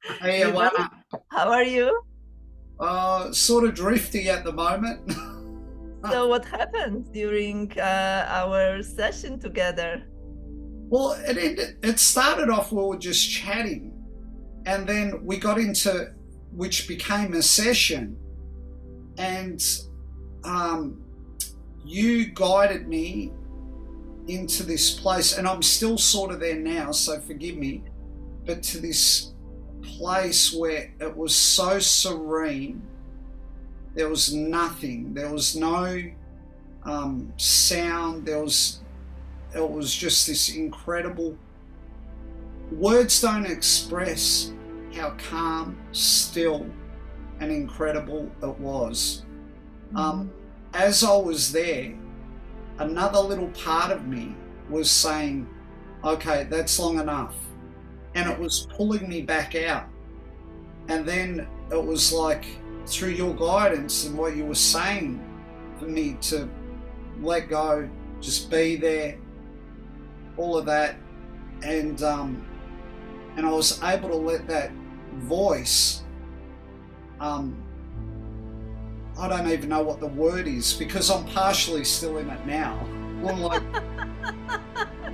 Hey, You good? Alana. How are you? Sort of drifty at the moment. So what happened during our session together? Well, it started off we were just chatting, and then we got into which became a session, and um, you guided me into this place, and I'm still sort of there now, so forgive me, but to this place where it was so serene. There was nothing. There was no sound. It was just this incredible. Words don't express how calm, still, and incredible it was. Um, Mhm. as I was there, another little part of me was saying, okay, that's long enough. And it was pulling me back out. And then it was like through your guidance and what you were saying for me to let go, just be there, all of that. And I was able to let that voice, um, I don't even know what the word is because I'm partially still in it now. I'm like,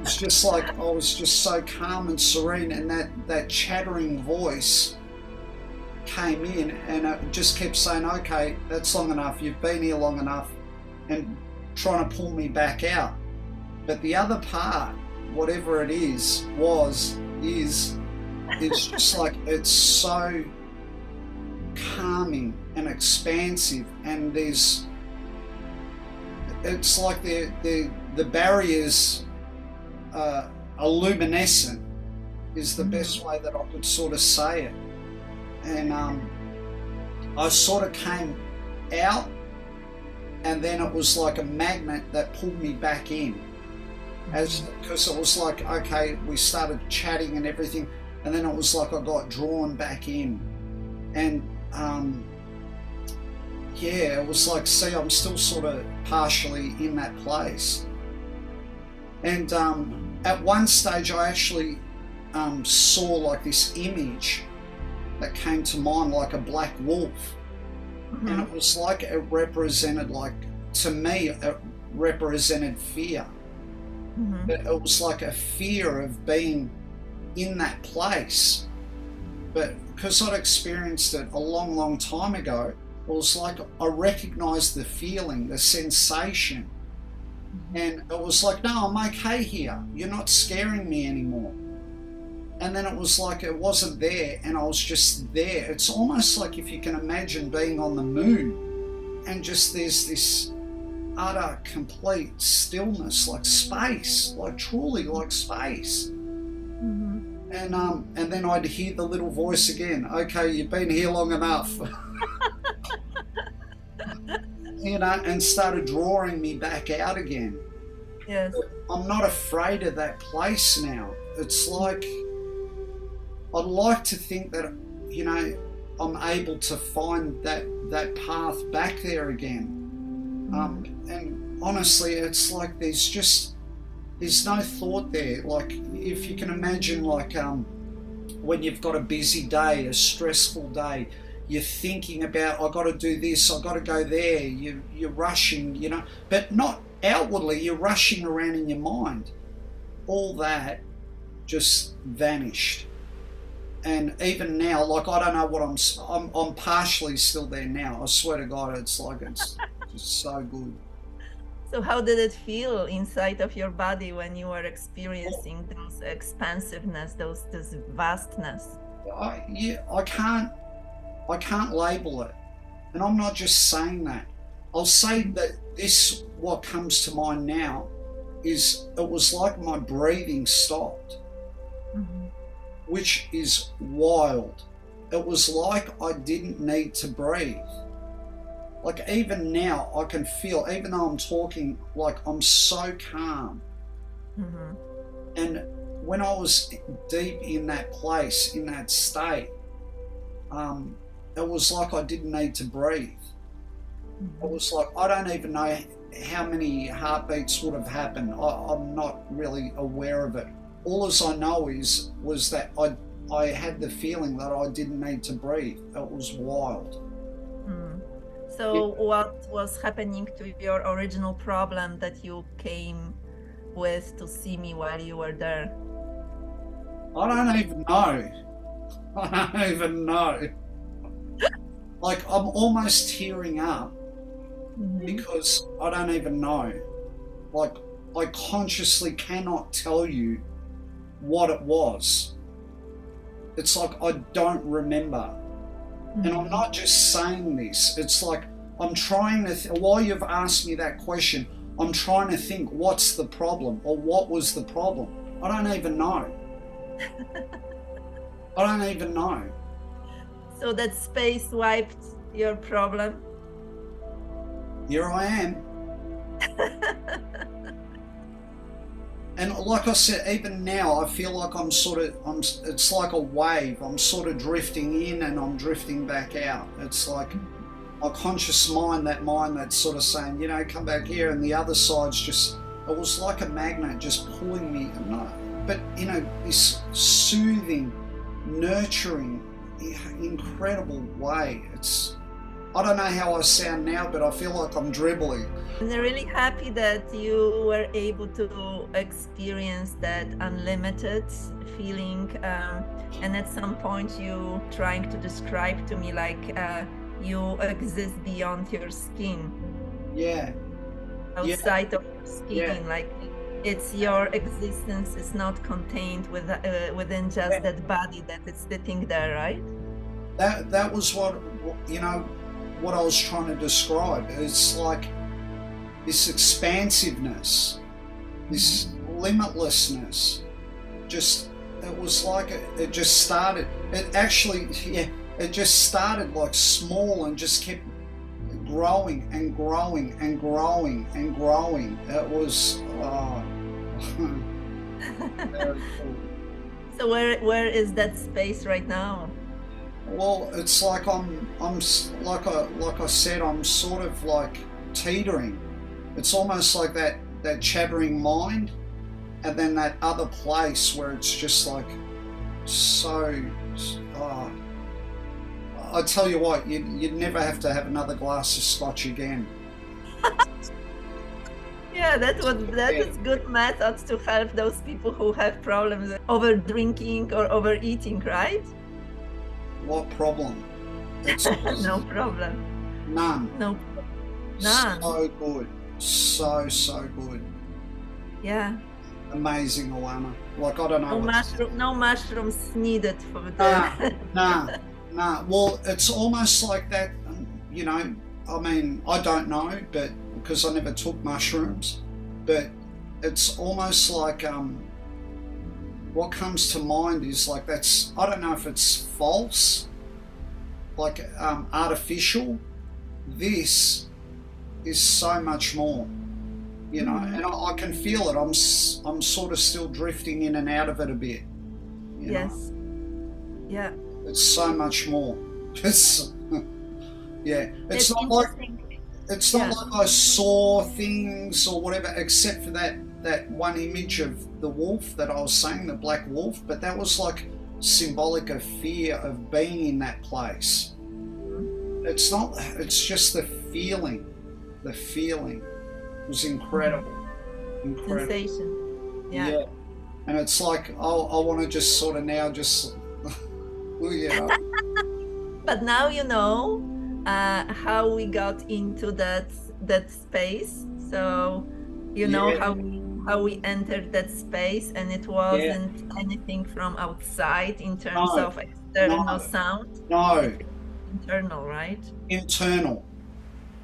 it's just like I was just so calm and serene, and that chattering voice came in and it just kept saying, okay, that's long enough, you've been here long enough, and trying to pull me back out. But the other part, whatever it is, it's just like it's so calming and expansive, and it's like the barriers illuminescent is the best Mhm. way that I could sort of say it. And I sort of came out, and then it was like a magnet that pulled me back in, as Mhm. because it was like, okay, we started chatting and everything, and then it was like I got drawn back in. And yeah, it was like, see, I'm still sort of partially in that place. And at one stage I actually saw like this image that came to mind, like a black wolf, and it Mhm. was like it represented, like, to me it represented fear. Mhm. It was like a fear of being in that place. But because I'd experienced it a long, long time ago, it was like I recognized the feeling, the sensation. Mhm. And it was like, no, I'm okay here. You're not scaring me anymore. And then it was like it wasn't there, and I was just there. It's almost like if you can imagine being on the moon, and just there's this utter, complete stillness, like space, like truly like space. Mhm. And then I'd hear the little voice again. Okay, you've been here long enough, and started drawing me back out again. Yes. I'm not afraid of that place now. It's like I'd like to think that you know I'm able to find that path back there again. Mhm. And honestly, it's like there's no thought there. Like if you can imagine, like when you've got a busy day, a stressful day, you're thinking about, I got to do this, I got to go there. You're rushing, but not outwardly. You're rushing around in your mind. All that just vanished. And even now, like I don't know what I'm partially still there now. I swear to God, it's like it's just so good. So how did it feel inside of your body when you were experiencing those expansiveness, those this vastness? Yeah, I can't label it, and I'm not just saying that. I'll say Mhm. that this what comes to mind now is it was like my breathing stopped, Mhm. which is wild. It was like I didn't need to breathe. Like even now, I can feel, even though I'm talking, like I'm so calm. Mhm. And when I was deep in that place, in that state, um, it was like I didn't need to breathe. It Mhm. was like I don't even know how many heartbeats would have happened. I'm not really aware of it. All as I know was that I had the feeling that I didn't need to breathe. It was wild. So what was happening to your original problem that you came with to see me while you were there? I don't even know. I don't even know. Like, I'm almost tearing up because I don't even know. Like, I consciously cannot tell you what it was. It's like I don't remember. And I'm not just saying this. It's like I'm trying to, while you've asked me that question, I'm trying to think what's the problem or what was the problem. I don't even know. I don't even know. So that space wiped your problem? Here I am. And like I said, even now, I feel like it's like a wave. I'm sort of drifting in and I'm drifting back out. It's like my conscious mind that's sort of saying, you know, come back here. And the other side's just, it was like a magnet just pulling me. But, you know, this soothing, nurturing, incredible way. I don't know how I sound now, but I feel like I'm dribbling. I'm really happy that you were able to experience that unlimited feeling, and at some point you trying to describe to me like you exist beyond your skin. Yeah. Outside of your skin, like it's your existence is not contained within just that body that is sitting there, right? That was what, you know, what I was trying to describe. It's like this expansiveness, this limitlessness. Just, it was like it just started. It actually, it just started like small and just kept growing and growing and growing and growing. It was very cool. So where is that space right now? Well, it's like I'm like I said, I'm sort of like teetering. It's almost like that chattering mind, and then that other place where it's just like so. I tell you what, you'd never have to have another glass of scotch again. Yeah, that is good method to help those people who have problems with over drinking or overeating, right? What problem? No problem. None. No. None. So good. So good. Yeah. Amazing, Alana. Like, I don't know. No mushrooms needed for the... Nah. Well, it's almost like that, you know, I mean, I don't know, but because I never took mushrooms, but it's almost like what comes to mind is like that's, I don't know if it's false, like artificial. This is so much more, you know, and I can feel it. I'm sort of still drifting in and out of it a bit. Yes. Know? Yeah. It's so much more. It's It's not like I saw things or whatever, except for that one image of the wolf that I was saying, the black wolf. But that was like symbolic of fear of being in that place. It's not. It's just the feeling. The feeling was incredible. Sensation. Yeah. And it's like I want to just sort of now just. But now you know how we got into that space. So you know how we entered that space, and it wasn't anything from outside in terms of external sound. No. Internal, right? Internal.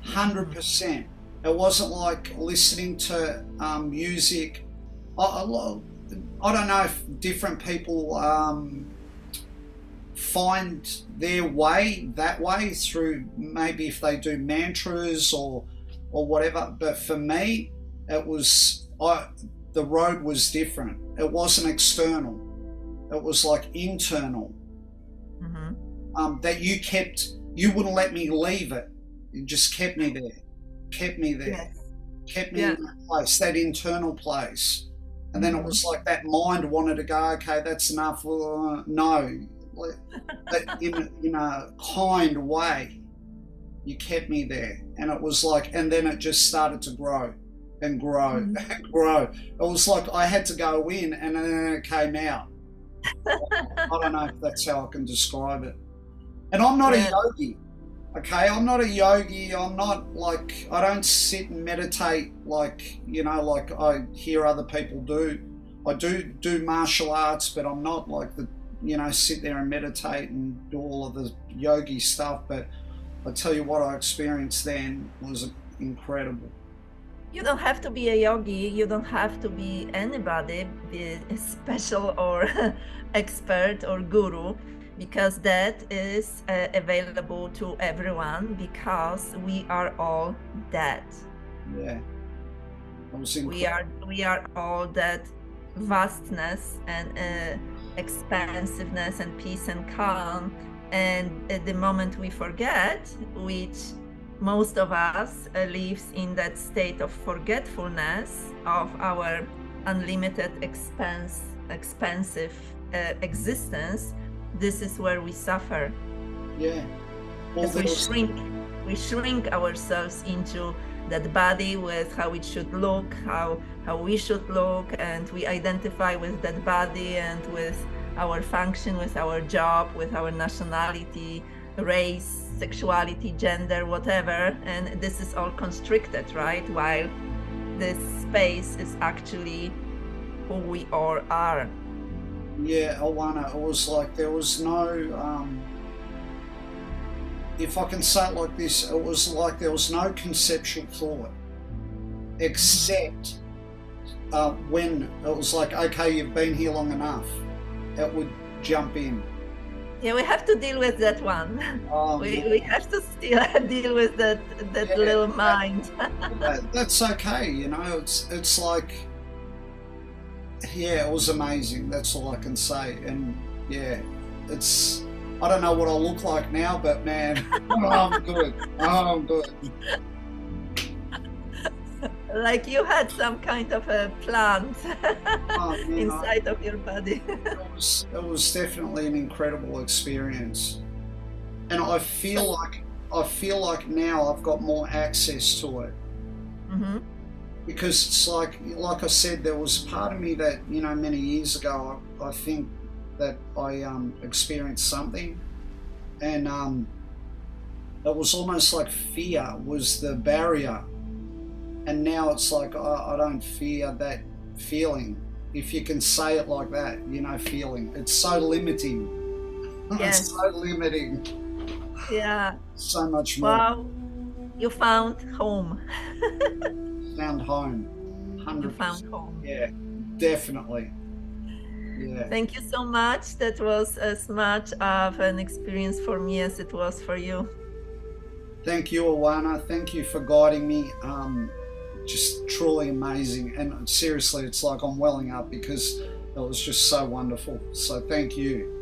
100%. It wasn't like listening to music. I don't know if different people find their way that way through, maybe if they do mantras or whatever, but for me it was the road was different. It wasn't external, it was like internal. That you wouldn't let me leave it. You just kept me there, kept me in that place, that internal place. And then it was like that mind wanted to go, okay, that's enough. No, but in a kind way, you kept me there. And it was like, and then it just started to grow and grow and grow. It was like I had to go in and then it came out. I don't know if that's how I can describe it. And I'm not a yogi, okay? I'm not a yogi. I'm not like, I don't sit and meditate like, like I hear other people do. I do martial arts, but I'm not like sit there and meditate and do all of the yogi stuff. But I tell you what I experienced then was incredible. You don't have to be a yogi. You don't have to be anybody, be a special or expert or guru, because that is available to everyone, because we are all that. Yeah. We are all that vastness and expansiveness and peace and calm. And at the moment we forget, which most of us lives in that state of forgetfulness of our unlimited expansive existence, this is where we suffer. Yeah. As we shrink ourselves into that body with how it should look, how we should look, and we identify with that body and with our function, with our job, with our nationality, race, sexuality, gender, whatever, and this is all constricted, right? While this space is actually who we all are. Yeah, Alana, it was like there was no, if I can say it like this, it was like there was no conceptual thought, except when it was like, okay, you've been here long enough, it would jump in. Yeah, we have to deal with that one. We have to still deal with that little mind. That's okay, it's like, yeah, it was amazing. That's all I can say. And yeah, I don't know what I look like now, but man, I'm good. I'm good. Like you had some kind of a plant inside of your body. It was definitely an incredible experience, and I feel like now I've got more access to it. Mm-hmm. Because it's like I said, there was part of me that many years ago I think that I experienced something, and it was almost like fear was the barrier. And now it's like, I don't fear that feeling. If you can say it like that, feeling. It's so limiting. Yes. It's so limiting. Yeah. So much more. Wow. You found home. Found home. 100%. You found home. Yeah, definitely. Yeah. Thank you so much. That was as much of an experience for me as it was for you. Thank you, Awana. Thank you for guiding me. Just truly amazing, and seriously, it's like I'm welling up because it was just so wonderful. So thank you.